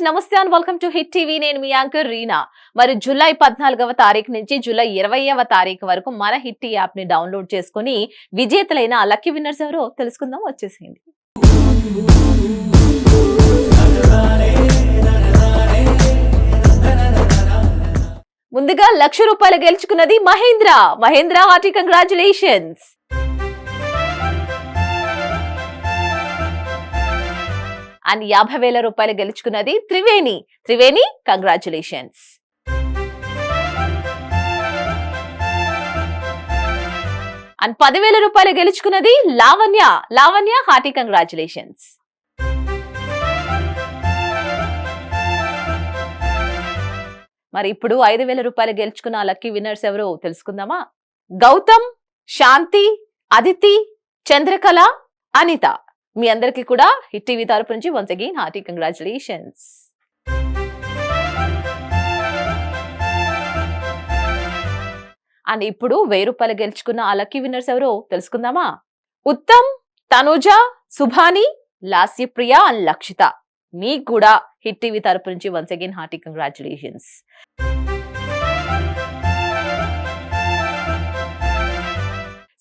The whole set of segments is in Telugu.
నమస్తే and welcome to hit TV. నేను మీ యాంకర్ రీనా. మరి జూలై 14వ తారీఖు నుంచి జూలై 20వ తారీఖు వరకు మన హిట్ యాప్ ని డౌన్లోడ్ చేసుకుని విజేతలైన లక్కీ విన్నర్స్ ఎవరో తెలుసుకుందాం. వచ్చేసేయండి. ముందుగా ₹1,00,000 గెలుచుకున్నది మహేంద్ర హార్టీ కంగ్రాచులేషన్స్. అండ్ ₹50,000 గెలుచుకున్నది త్రివేణి కంగ్రాచులేషన్స్. అండ్ ₹10,000 గెలుచుకున్నది లావణ్య హార్టీ కంగ్రాచులేషన్స్. మరి ఇప్పుడు ₹5,000 గెలుచుకున్న లక్కీ విన్నర్స్ ఎవరో తెలుసుకుందామా? గౌతమ్, శాంతి, అదితి, చంద్రకళ, అనిత. మీ అందరికీ కూడా హిట్ టీవీ తరపు నుంచి once again hearty congratulations. And ఇప్పుడు ₹1000 గెలుచుకున్న ఆ లక్కీ విన్నర్స్ ఎవరో తెలుసుకుందామా? ఉత్తమ్, తనుజ, సుభాని, లాస్యప్రియ అండ్ లక్షిత. మీకు కూడా హిట్ టీవీ తరపు నుంచి once again hearty congratulations.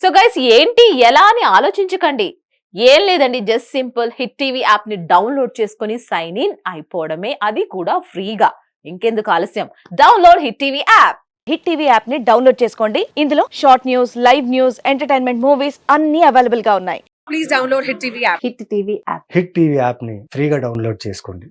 So guys, ఏంటి ఎలా అని ఆలోచించకండి. ఏం లేదండి, just simple hit TV app ని డౌన్లోడ్ చేసుకుని సైన్ ఇన్ అయిపోవడమే, అది కూడా ఫ్రీగా. ఇంకెందుకు ఆలస్యం, download hit TV app. Hit TV app ని డౌన్లోడ్ చేసుకోండి. ఇందులో short news, live news, entertainment movies అన్ని అవైలబుల్ గా ఉన్నాయి. Please download hit TV app. Hit TV app hit TV app ని ఫ్రీగా డౌన్లోడ్ చేసుకోండి.